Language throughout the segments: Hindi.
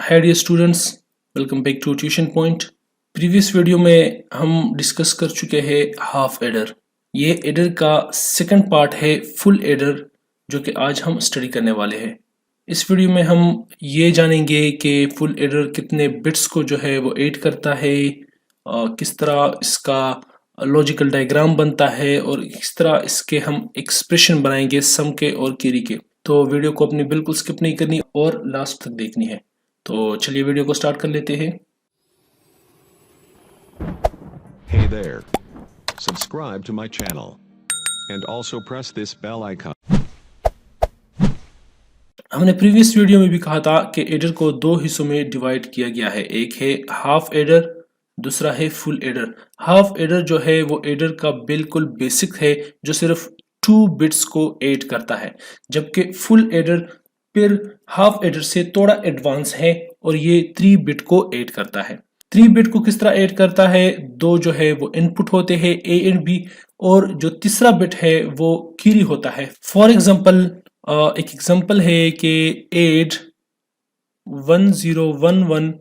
Hi dear students, welcome back to tuition point. Previous video में हम डिस्कस कर चुके हैं हाफ एडर। ये एडर का सेकंड पार्ट है फुल एडर, जो कि आज हम स्टडी करने वाले हैं। इस वीडियो में हम ये जानेंगे कि फुल एडर कितने बिट्स को जो है वो ऐड करता है, किस तरह इसका लॉजिकल डायग्राम बनता है और किस तरह इसके हम एक्सप्रेशन बनाएंगे सम के और कैरी के। तो वीडियो को अपनी बिल्कुल स्किप नहीं करनी और लास्ट तक देखनी है। तो चलिए वीडियो को स्टार्ट कर लेते हैं। Hey there. Subscribe to my channel. And also press this bell icon. हमने प्रीवियस वीडियो में भी कहा था कि एडर को दो हिस्सों में डिवाइड किया गया है। एक है हाफ एडर, दूसरा है फुल एडर। हाफ एडर जो है वो एडर का बिल्कुल बेसिक है, जो सिर्फ 2 बिट्स को ऐड करता है, जबकि फुल एडर फिर हाफ एडर से थोड़ा एडवांस है और ये 3 बिट को ऐड करता है। 3 बिट को किस तरह ऐड करता है? दो जो है वो इनपुट होते हैं ए एंड बी, और जो तीसरा बिट है वो कैरी होता है। फॉर एग्जांपल एक एग्जांपल है कि ऐड 1011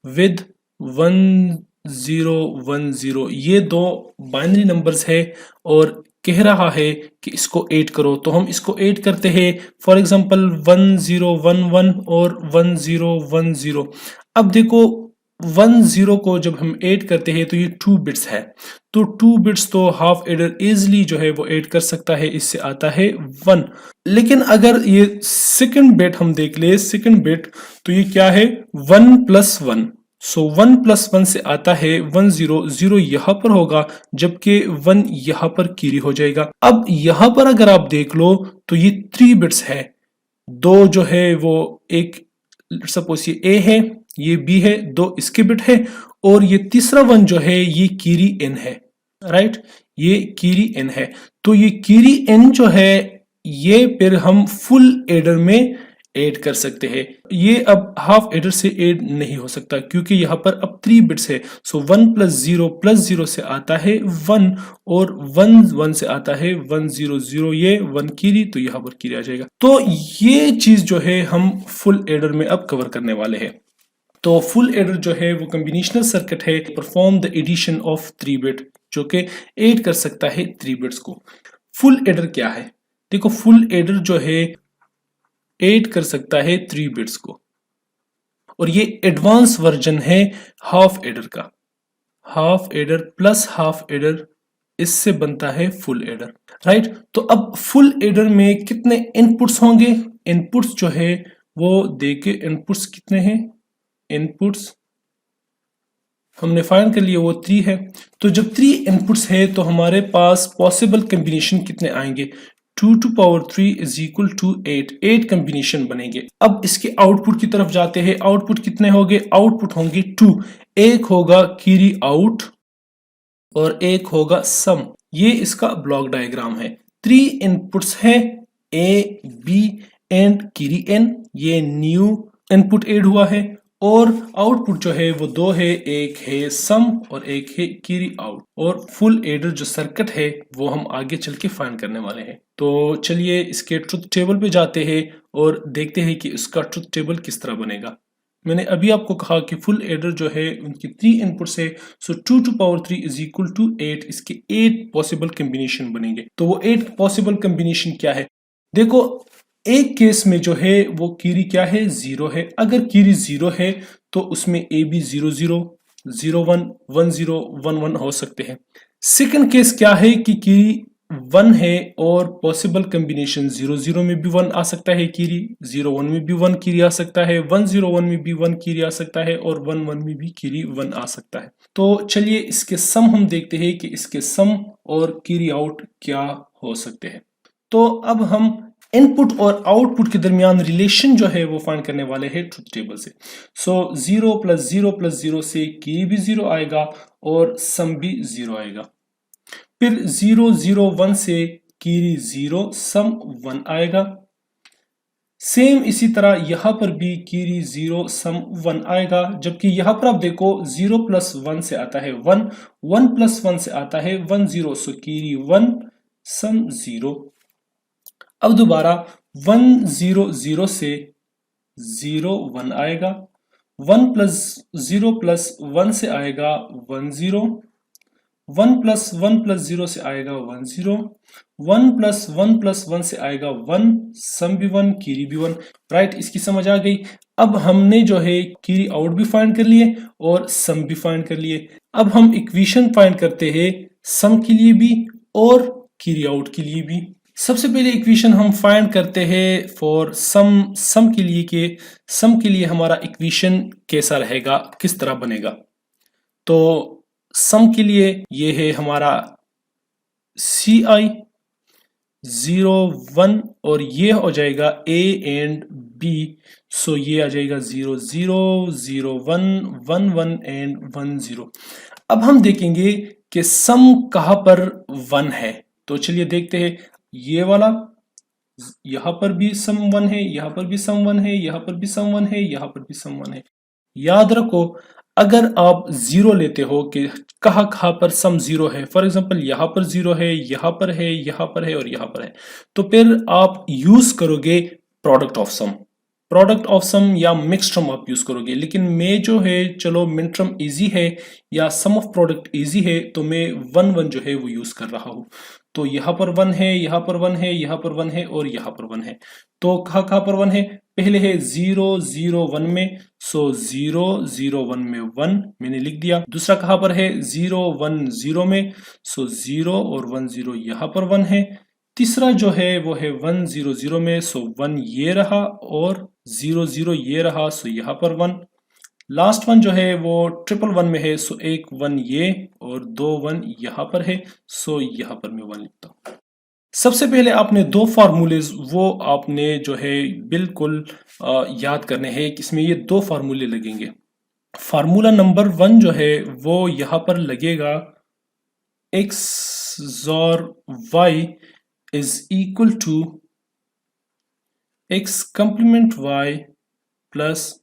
विद 1010। ये दो बाइनरी नंबर्स है और कह रहा है कि इसको ऐड करो, तो हम इसको ऐड करते हैं। फॉर एग्जांपल 1011 और 1010। अब देखो 10 को जब हम ऐड करते हैं तो ये 2 बिट्स है, तो 2 बिट्स तो हाफ एडर इजीली जो है वो ऐड कर सकता है, इससे आता है 1। लेकिन अगर ये सेकंड बिट हम देख ले, सेकंड बिट, तो ये क्या है? 1+1। सो 1+1 से आता है 100 यहां पर होगा, जबकि 1 यहां पर कैरी हो जाएगा। अब यहां पर अगर आप देख लो तो ये 3 बिट्स है, दो जो है वो एक सपोज ये ए है, ये बी है, दो इसके बिट है, और ये तीसरा वन जो है ये कैरी एन है, राइट? ये कैरी एन है। तो ये कैरी एन जो है ये फिर हम फुल एडर में ऐड कर सकते हैं। ये अब हाफ एडर से ऐड नहीं हो सकता क्योंकि यहाँ पर अब 3 बिट्स है। सो 1+0 से आता है 1 और 1 से आता है 100। ये 1 कैरी, तो यहाँ पर कैरी आ जाएगा। तो ये चीज जो है हम फुल एडर में अब कवर करने वाले हैं। तो फुल एडर जो है वो कॉम्बिनेशनल सर्किट है, perform the addition of 3 bit, जो कि ऐड कर सकता है 3 बिट्स को। फुल एडर क्या है? देखो फुल एडर जो है ऐड कर सकता है 3 बिट्स को, और ये एडवांस वर्जन है हाफ एडर का। Half adder plus half adder, इससे बनता है फुल एडर, राइट? तो अब फुल एडर में कितने इनपुट्स होंगे? इनपुट्स जो है वो देखे, इनपुट्स कितने हैं? इनपुट्स हमने फाइंड कर लिए, वो 3 है। तो जब 3 इनपुट्स है तो हमारे पास पॉसिबल कॉम्बिनेशन कितने आएंगे? 2⁻³ इज इक्वल टू 8 कॉम्बिनेशन बनेंगे। अब इसके आउटपुट की तरफ जाते हैं। आउटपुट कितने होंगे? आउटपुट होंगे 2। एक होगा कैरी आउट और एक होगा सम। ये इसका ब्लॉक डायग्राम है। 3 इनपुट्स है, A B and carry in. ये न्यू इनपुट ऐड हुआ है, और आउटपुट जो है वो 2 है, एक है सम और एक है कैरी आउट। और फुल एडर जो सर्किट है वो हम आगे चल के फाइंड करने वाले हैं। तो चलिए इसके ट्रुथ टेबल पे जाते हैं और देखते हैं कि इसका ट्रुथ टेबल किस तरह बनेगा। मैंने अभी आपको कहा कि फुल एडर जो है उनकी 3 इनपुट्स है, सो 2⁻³ इज इक्वल टू 8। इसके 8 पॉसिबल कॉम्बिनेशन बनेंगे। तो वो 8 पॉसिबल कॉम्बिनेशन क्या है? देखो एक केस में जो है वो कैरी क्या है? 0 है। अगर कैरी 0 है तो उसमें ए बी 00, 01, 10, 11 हो सकते हैं। सेकंड केस क्या है कि कैरी 1 है और पॉसिबल कॉम्बिनेशन 00 में भी 1 आ सकता है कैरी, 01 में भी 1 कैरी आ सकता है, 101 में भी 1 कैरी आ सकता है, और 11 में भी कैरी 1 आ सकता है। तो चलिए इसके सम हम देखते हैं कि इसके सम और कैरी आउट क्या हो सकते हैं। तो अब हम इनपुट और आउटपुट के दरमियान रिलेशन जो है वो फाइंड करने वाले हैं ट्रुथ टेबल से। सो 0+0+0 से कैरी भी 0 आएगा और सम भी 0 आएगा। फिर 0, 0, 1 से कैरी 0, सम 1 आएगा। सेम इसी तरह यहां पर भी कैरी 0, सम 1 आएगा। जबकि यहां पर आप देखो 0+1 से आता है 1, 1+1 से आता है 10, सो कैरी 1, सम 0। अब दोबारा 100 से 0 1 आएगा, 1 प्लस 0 प्लस 1 से आएगा 1 0, 1 प्लस 1 प्लस 0 से आएगा 1 0, 1 प्लस 1 प्लस 1 से आएगा 1, सम भी 1 कीरी भी 1। राइट, इसकी समझ आ गई। अब हमने जो है कीरी आउट भी फाइंड कर लिए और सम भी फाइंड कर लिए। अब हम इक्वेशन फाइंड करते हैं सम के लिए भी और कीरी आउट के लिए भी। सबसे पहले इक्वेशन हम फाइंड करते हैं फॉर सम के लिए हमारा इक्वेशन कैसा रहेगा, किस तरह बनेगा। तो सम के लिए ये है हमारा सी आई 0 1 और ये हो जाएगा ए एंड बी। सो ये आ जाएगा 0 0 0 1 1 1 एंड 1 0। अब हम देखेंगे कि सम कहाँ पर 1 है। तो चलिए देखते हैं, ये वाला यहाँ पर भी सम 1 है, यहाँ पर भी सम 1 है, यहाँ पर भी सम 1 है, यहाँ पर भी सम 1 है। याद रखो, अगर आप 0 लेते हो कि कहाँ कहाँ पर सम 0 है, फॉर एग्जांपल यहाँ पर 0 है, यहाँ पर है, यहाँ पर है और यहाँ पर है, तो फिर आप यूज करोगे प्रोडक्ट ऑफ सम या मिक्स्ड सम आप यूज करोगे। लेकिन मैं जो है, चलो मिनटर्म इजी है या सम ऑफ प्रोडक्ट इजी है, तो मैं 1 1 जो है वो यूज कर रहा हूँ। तो यहाँ पर 1 है, यहाँ पर 1 है, यहाँ पर 1 है और यहाँ पर 1 है। तो कहाँ कहाँ पर 1 है, पहले है 0 0 1 में, सो 0 0 1 में 1 मैंने लिख दिया। दूसरा कहाँ पर है 0 1 0 में, सो 0 और 1 0 यहाँ पर 1 है। तीसरा जो है वो है 1 0 0 में, सो 1 ये रहा और 0 0 ये रहा, सो यहाँ पर 1। लास्ट वन जो है वो 1 1 में है, सो एक 1 ये और 2 1 यहाँ पर है, सो यहाँ पर मैं 1 लिखता हूँ। सबसे पहले आपने दो फार्मूलेज वो आपने जो है बिल्कुल याद करने हैं कि इसमें ये दो फार्मूले लगेंगे। फार्मूला नंबर 1 जो है वो यहाँ पर लगेगा, x XOR y is equal to x complement y plus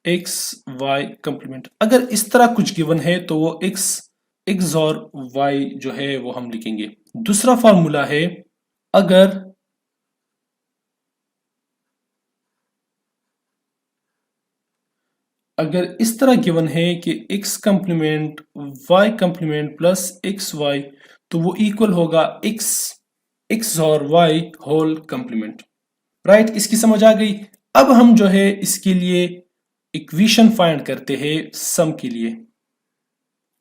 x y complement। अगर इस तरह कुछ गिवन है तो वो x XOR y जो है वो हम लिखेंगे। दूसरा फार्मूला है, अगर इस तरह गिवन है कि x complement y complement plus x y, तो वो इक्वल होगा x XOR y whole complement. Right, इसकी समझ आ गई। अब हम जो है इसके लिए इक्वेशन फाइंड करते हैं सम के लिए।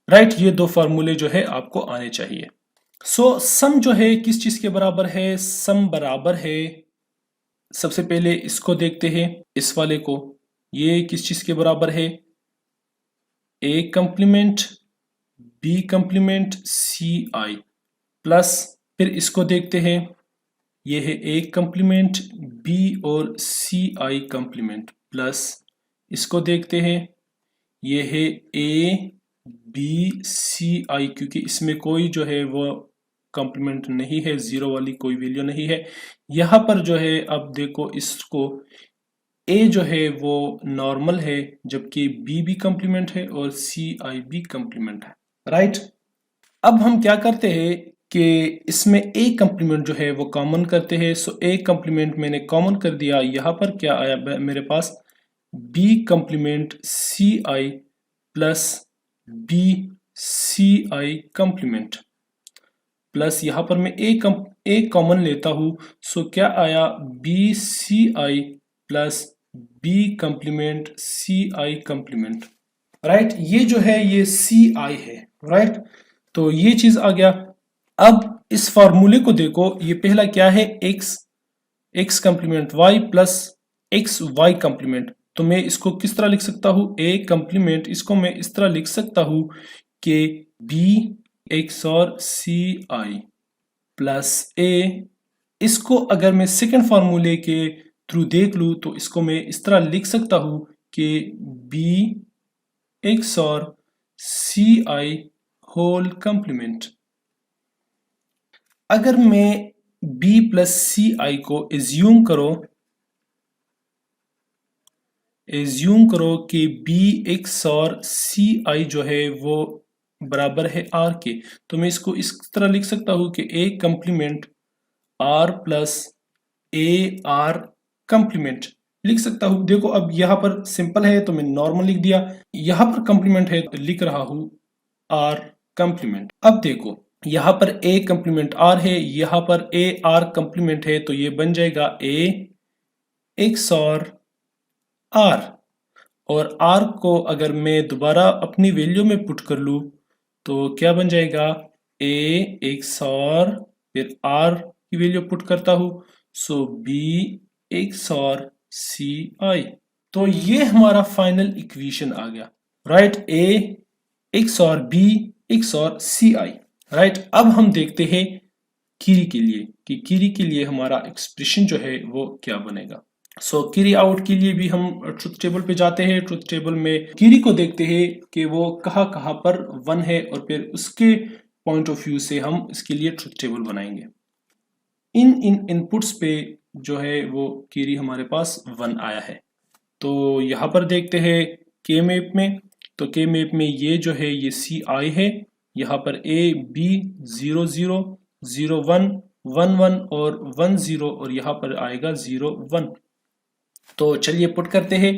राइट, ये दो फार्मूले जो है आपको आने चाहिए। सो सम जो है किस चीज के बराबर है, सम बराबर है, सबसे पहले इसको देखते हैं, इस वाले को, ये किस चीज के बराबर है, ए complement B complement C I plus, फिर इसको देखते हैं, ये है ए कंप्लीमेंट बी और सी आई कंप्लीमेंट प्लस, इसको देखते हैं, ये है ए बी सी आई, क्योंकि इसमें कोई जो है वो कंप्लीमेंट नहीं है, जीरो वाली कोई वैल्यू नहीं है। यहाँ पर जो है अब देखो, इसको ए जो है वो नॉर्मल है, जबकि बी भी कंप्लीमेंट है और सी आई भी कंप्लीमेंट है। राइट, अब हम क्या करते हैं कि इसमें ए कंप्लीमेंट जो है वो कॉमन करते हैं। सो ए कंप्लीमेंट मैंने कॉमन कर दिया, यहाँ पर क्या आया मेरे पास, B complement C I plus B C I complement plus, यहाँ पर मैं ए कॉमन लेता हूँ, सो क्या आया, B C I plus B complement C I complement. Right, ये जो है ये सी आई है। राइट, तो ये चीज आ गया। अब इस फॉर्मूले को देखो, ये पहला क्या है, x complement y plus x y complement. तो मैं इसको किस तरह लिख सकता हूं, ए कंप्लीमेंट, इसको मैं इस तरह लिख सकता हूं कि बी एक्स और सी आई प्लस ए। इसको अगर मैं सेकेंड फार्मूले के थ्रू देख लूं तो इसको मैं इस तरह लिख सकता हूं कि बी एक्स और सी आई होल कंप्लीमेंट। अगर मैं b प्लस सी आई को एज्यूम करो कि बी एक्स और सी आई जो है वो बराबर है आर के, तो मैं इसको इस तरह लिख सकता हूं कि A complement R plus A R complement. लिख सकता हूं। देखो अब यहाँ पर सिंपल है तो मैंने नॉर्मल लिख दिया, यहाँ पर कंप्लीमेंट है तो लिख रहा हूं आर कंप्लीमेंट। अब देखो यहाँ पर ए कंप्लीमेंट आर है, यहाँ पर ए आर कंप्लीमेंट है, तो ये बन जाएगा ए एक्स आर। और आर को अगर मैं दोबारा अपनी वैल्यू में पुट कर लूं तो क्या बन जाएगा, ए एक्स और फिर आर की वैल्यू पुट करता हूं, सो बी एक्स और सी आई। तो ये हमारा फाइनल इक्वेशन आ गया, राइट, ए एक्स और बी एक्स और सी आई। राइट, अब हम देखते हैं कीरी के लिए कि कीरी के लिए हमारा एक्सप्रेशन जो है वो क्या बनेगा। सो कीरी आउट के लिए भी हम ट्रुथ टेबल पे जाते हैं। ट्रुथ टेबल में कीरी को देखते हैं कि वो कहाँ कहाँ पर 1 है, और फिर उसके पॉइंट ऑफ व्यू से हम इसके लिए ट्रुथ टेबल बनाएंगे। इन इनपुट्स पे जो है वो कीरी हमारे पास 1 आया है। तो यहाँ पर देखते हैं के मैप में, तो के मैप में ये जो है ये सी आई है, यहाँ पर ए बी 0 0 0 1 1 1 और 1 0, और यहाँ पर आएगा 0 1। तो चलिए पुट करते हैं।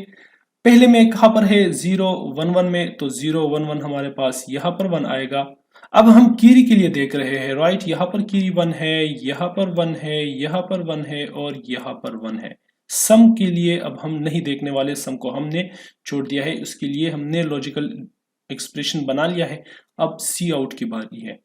पहले में कहाँ पर है 0 1 1 में, तो 0 1 1 हमारे पास यहाँ पर 1 आएगा। अब हम कीरी के लिए देख रहे हैं, राइट, यहाँ पर कीरी 1 है, यहाँ पर 1 है, यहाँ पर 1 है और यहाँ पर 1 है। सम के लिए अब हम नहीं देखने वाले, सम को हमने छोड़ दिया है, उसके लिए हमने लॉजिकल एक्सप्रेशन बना लिया है। अब सी आउट की बारी है।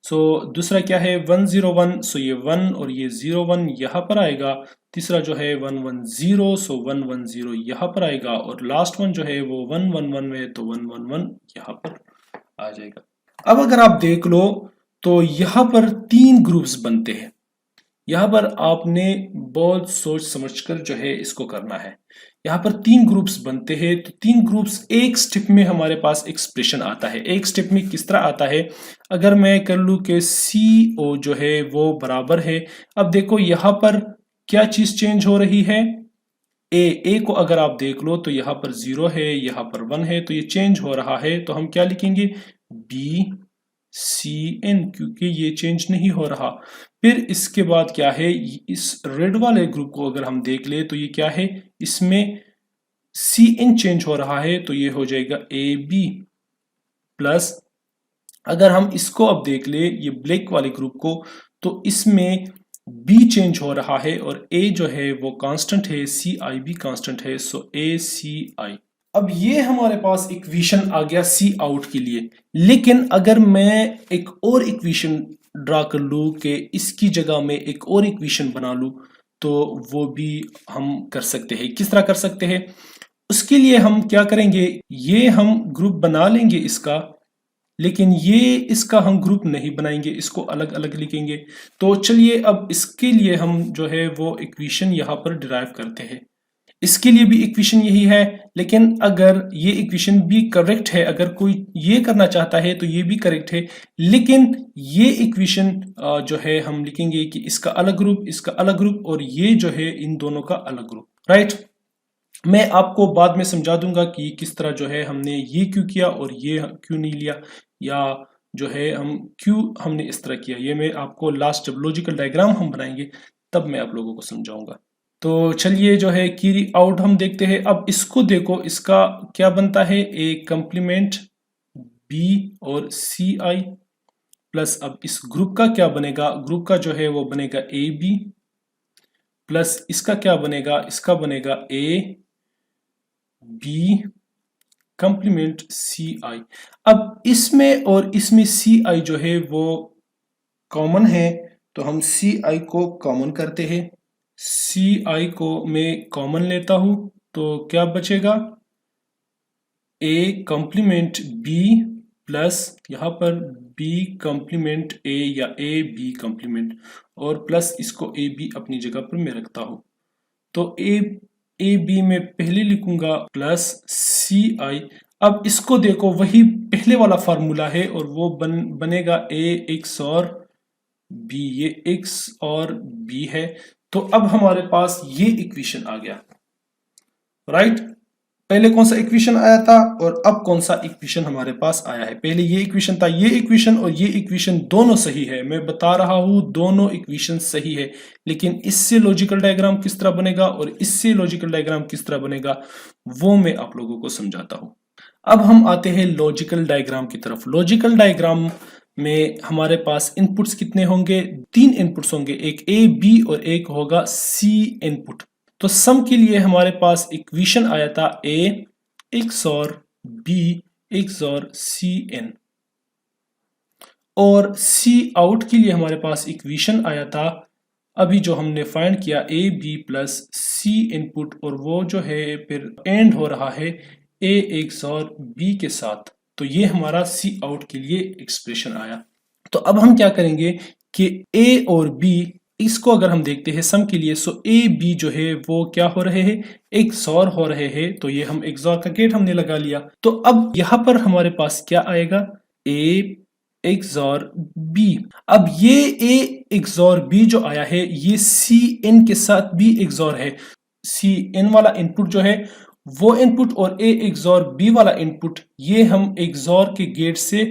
सो दूसरा क्या है 1 0 1, सो ये 1 और ये 0 1 यहाँ पर आएगा। तीसरा जो है 1 1 0, सो 1 1 0 यहाँ पर आएगा, और लास्ट वन जो है वो 1 1 1 में, तो 1 1 1 यहाँ पर आ जाएगा। अब अगर आप देख लो तो यहाँ पर 3 ग्रुप्स बनते हैं। यहाँ पर आपने बहुत सोच समझकर जो है इसको करना है। यहाँ पर 3 ग्रुप्स बनते हैं, तो 3 ग्रुप्स एक स्टेप में हमारे पास एक्सप्रेशन आता है। एक स्टेप में किस तरह आता है, अगर मैं कर लूँ कि सी ओ जो है वो बराबर है, अब देखो यहाँ पर क्या चीज चेंज हो रही है, ए को अगर आप देख लो तो यहाँ पर 0 है, यहाँ पर 1 है, तो ये चेंज हो रहा है, तो हम क्या लिखेंगे बी सी एन, क्योंकि ये चेंज नहीं हो रहा। फिर इसके बाद क्या है, इस रेड वाले ग्रुप को अगर हम देख ले तो ये क्या है, इसमें सी एन चेंज हो रहा है, तो ये हो जाएगा ए बी प्लस, अगर हम इसको अब देख ले ये ब्लैक वाले ग्रुप को, तो इसमें बी चेंज हो रहा है और ए जो है वो कांस्टेंट है, सी आई भी कांस्टेंट है, सो ए सी आई। अब ये हमारे पास इक्वेशन आ गया सी आउट के लिए। लेकिन अगर मैं एक और इक्वेशन ड्रा कर लूं कि इसकी जगह में एक और इक्वेशन बना लूं, तो वो भी हम कर सकते हैं। किस तरह कर सकते हैं, उसके लिए हम क्या करेंगे, ये हम ग्रुप बना लेंगे इसका, लेकिन ये इसका हम ग्रुप नहीं बनाएंगे, इसको अलग अलग लिखेंगे। तो चलिए अब इसके लिए हम जो है वो इक्वेशन यहाँ पर डिराइव करते हैं। इसके लिए भी इक्वेशन यही है, लेकिन अगर ये इक्वेशन भी करेक्ट है, अगर कोई ये करना चाहता है तो ये भी करेक्ट है, लेकिन ये इक्वेशन जो है हम लिखेंगे कि इसका अलग ग्रुप, इसका अलग ग्रुप, और ये जो है इन दोनों का अलग ग्रुप, राइट। मैं आपको बाद में समझा दूंगा कि किस तरह जो है हमने ये क्यों किया और ये क्यों नहीं लिया, या जो है हम क्यों हमने इस तरह किया, ये मैं आपको लास्ट जब लॉजिकल डायग्राम हम बनाएंगे तब मैं आप लोगों को समझाऊंगा। तो चलिए जो है की आउट हम देखते हैं। अब इसको देखो, इसका क्या बनता है, ए कंप्लीमेंट बी और सी आई प्लस, अब इस ग्रुप का क्या बनेगा, ग्रुप का जो है वो बनेगा ए बी प्लस, इसका क्या बनेगा, इसका बनेगा ए बी कंप्लीमेंट सी आई। अब इसमें और इसमें सी आई जो है वो कॉमन है, तो हम सी आई को कॉमन करते हैं। सी आई को मैं कॉमन लेता हूं, तो क्या बचेगा, ए कंप्लीमेंट बी प्लस यहाँ पर बी कंप्लीमेंट ए या ए बी कंप्लीमेंट, और प्लस इसको ए बी अपनी जगह पर मैं रखता हूं। तो ए बी में पहले लिखूंगा प्लस सी आई। अब इसको देखो, वही पहले वाला फार्मूला है और वो बनेगा ए एक्स और बी, ये एक्स और बी है। तो अब हमारे पास ये इक्वेशन आ गया, राइट। पहले कौन सा इक्वेशन आया था और अब कौन सा इक्वेशन हमारे पास आया है। पहले ये इक्वेशन था, ये इक्वेशन और ये इक्वेशन दोनों सही है, मैं बता रहा हूं दोनों इक्वेशन सही है, लेकिन इससे लॉजिकल डायग्राम किस तरह बनेगा और इससे लॉजिकल डायग्राम किस तरह बनेगा वो मैं आप लोगों को समझाता हूं। अब हम आते हैं लॉजिकल डायग्राम की तरफ। लॉजिकल डायग्राम में हमारे पास इनपुट्स कितने होंगे, 3 इनपुट्स होंगे, एक ए बी और एक होगा सी इनपुट। तो सम के लिए हमारे पास इक्वेशन आया था A XOR B XOR C in, और सी आउट के लिए हमारे पास इक्वेशन आया था अभी जो हमने फाइंड किया A B plus C input, और वो जो है फिर एंड हो रहा है ए XOR बी के साथ। तो ये हमारा सी आउट के लिए एक्सप्रेशन आया। तो अब हम क्या करेंगे कि ए और बी इसको अगर हम देखते हैं सम के लिए, सो ए बी जो है वो क्या हो रहे हैं, XOR हो रहे हैं। तो ये हम XOR का गेट हमने लगा लिया। तो अब यहां पर हमारे पास क्या आएगा, ए XOR B। अब ये A XOR B जो आया है ये CN के साथ भी XOR है। CN वाला इनपुट जो है वो इनपुट और A XOR B वाला इनपुट ये हम XOR के गेट से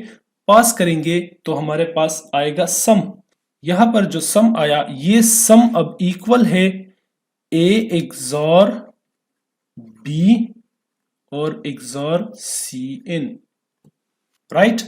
पास करेंगे तो हमारे पास आएगा सम। यहां पर जो सम आया ये सम अब इक्वल है A XOR B और XOR CN, राइट।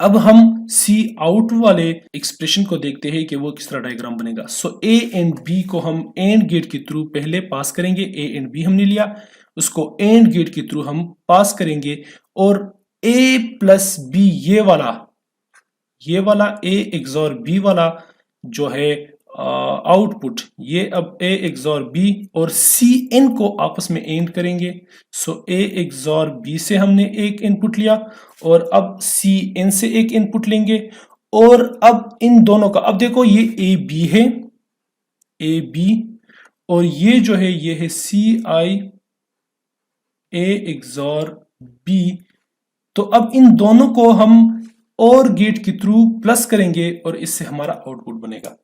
अब हम सी आउट वाले एक्सप्रेशन को देखते हैं कि वो किस तरह डायग्राम बनेगा। सो ए एंड बी को हम एंड गेट के थ्रू पहले पास करेंगे। ए एंड बी हमने लिया, उसको एंड गेट के थ्रू हम पास करेंगे, और ए प्लस बी ये वाला ए XOR बी वाला जो है आउटपुट, ये अब ए XOR बी और सी एन को आपस में एंड करेंगे। सो ए XOR बी से हमने एक इनपुट लिया और अब सी एन से एक इनपुट लेंगे, और अब इन दोनों का, अब देखो ये ए बी है, ए बी, और ये जो है ये है सी आई ए XOR बी। तो अब इन दोनों को हम और गेट के थ्रू प्लस करेंगे और इससे हमारा आउटपुट बनेगा।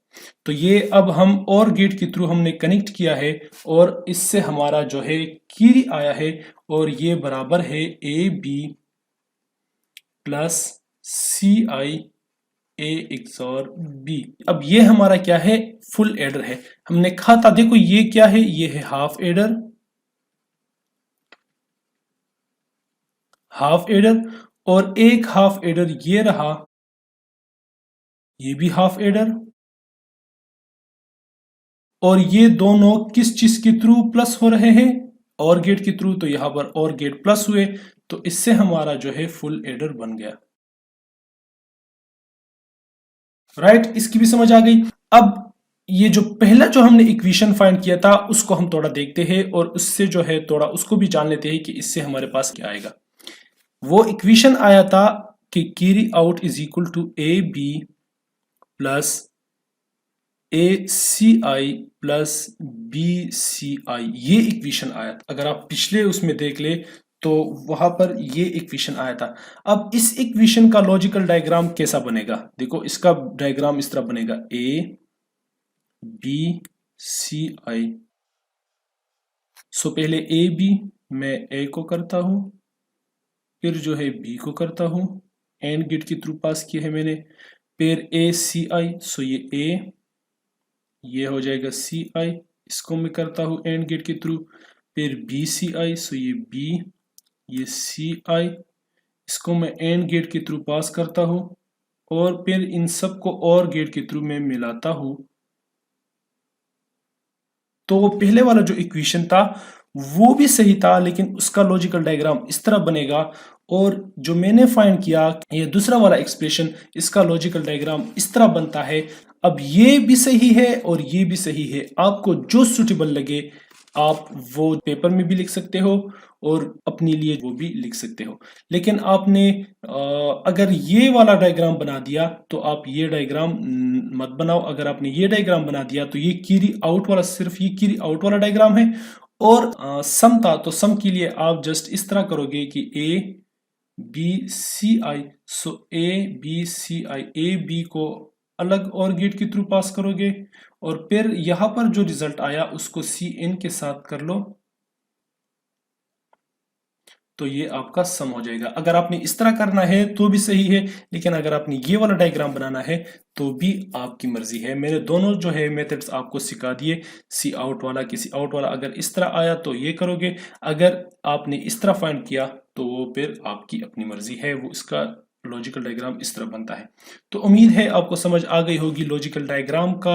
तो ये अब हम और गेट के थ्रू हमने कनेक्ट किया है और इससे हमारा जो है की आया है, और ये बराबर है A B plus C I A XOR B. अब ये हमारा क्या है, फुल एडर है। हमने कहा था देखो ये क्या है, ये है हाफ एडर, हाफ एडर, और एक हाफ एडर ये रहा, ये भी हाफ एडर, और ये दोनों किस चीज के थ्रू प्लस हो रहे हैं, और गेट के थ्रू। तो यहां पर और गेट प्लस हुए तो इससे हमारा जो है फुल एडर बन गया, राइट। इसकी भी समझ आ गई। अब ये जो पहला जो हमने इक्वेशन फाइंड किया था उसको हम थोड़ा देखते हैं और उससे जो है थोड़ा उसको भी जान लेते हैं कि इससे हमारे पास क्या आएगा। वो इक्वेशन आया था कि carry out is equal to A B plus A C I plus B C I, ये इक्वेशन आया था। अगर आप पिछले उसमें देख ले तो वहां पर ये इक्वेशन आया था। अब इस इक्वेशन का लॉजिकल डायग्राम कैसा बनेगा, देखो इसका डायग्राम इस तरह बनेगा, ए बी सी आई। सो पहले ए बी, मैं ए को करता हूं, फिर जो है बी को करता हूं, एंड गेट के थ्रू पास किया है मैंने, फिर ए सी आई, सो ये ए, ये हो जाएगा सी आई, इसको मैं करता हूं एंड गेट के थ्रू, फिर बी सी आई, सो ये बी, ये सी आई, इसको मैं एंड गेट के थ्रू पास करता हूं, और फिर इन सब को और गेट के थ्रू मैं मिलाता हूं। तो पहले वाला जो इक्वेशन था वो भी सही था, लेकिन उसका लॉजिकल डायग्राम इस तरह बनेगा, और जो मैंने फाइंड किया ये दूसरा वाला एक्सप्रेशन, इसका लॉजिकल डायग्राम इस तरह बनता है। अब ये भी सही है और ये भी सही है, आपको जो सुटेबल लगे आप वो पेपर में भी लिख सकते हो और अपने लिए वो भी लिख सकते हो। लेकिन आपने अगर ये वाला डायग्राम बना दिया तो आप ये डायग्राम मत बनाओ। अगर आपने ये डायग्राम बना दिया तो ये कैरी आउट वाला, सिर्फ ये कैरी आउट वाला डायग्राम है। और सम था तो सम के लिए आप जस्ट इस तरह करोगे कि A B C I, so A B C I, A B को अलग और गेट के थ्रू पास करोगे, और फिर यहां पर जो रिजल्ट आया उसको सी एन के साथ कर लो, तो ये आपका सम हो जाएगा। अगर आपने इस तरह करना है तो भी सही है, लेकिन अगर आपने ये वाला डायग्राम बनाना है तो भी आपकी मर्जी है। मैंने दोनों जो है मेथड्स आपको सिखा दिए, सी आउट वाला कि सी आउट वाला अगर इस तरह आया तो ये करोगे, अगर आपने इस तरह फाइंड किया तो वो फिर आपकी अपनी मर्जी है, वो इसका लॉजिकल डायग्राम इस तरह बनता है। तो उम्मीद है आपको समझ आ गई होगी लॉजिकल डायग्राम का,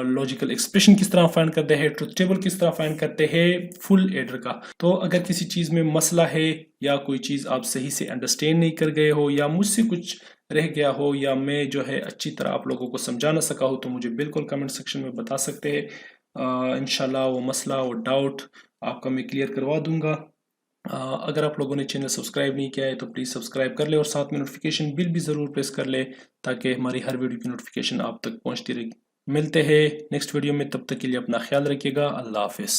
लॉजिकल एक्सप्रेशन किस तरह फाइंड करते हैं, ट्रुथ टेबल किस तरह फाइंड करते हैं, फुल एडर का। तो अगर किसी चीज में मसला है या कोई चीज आप सही से अंडरस्टैंड नहीं कर गए हो या मुझसे कुछ रह गया हो या मैं जो है अच्छी तरह आप लोगों को समझा ना सका हो तो मुझे बिल्कुल कमेंट सेक्शन में बता सकते हैं। इंशाल्लाह वो मसला वो डाउट आपका मैं क्लियर करवा दूंगा। अगर आप लोगों ने चैनल सब्सक्राइब नहीं किया है तो प्लीज़ सब्सक्राइब कर ले और साथ में नोटिफिकेशन बिल भी ज़रूर प्रेस कर ले ताकि हमारी हर वीडियो की नोटिफिकेशन आप तक पहुंचती रहे। मिलते हैं नेक्स्ट वीडियो में, तब तक के लिए अपना ख्याल रखिएगा। अल्लाह हाफिज़।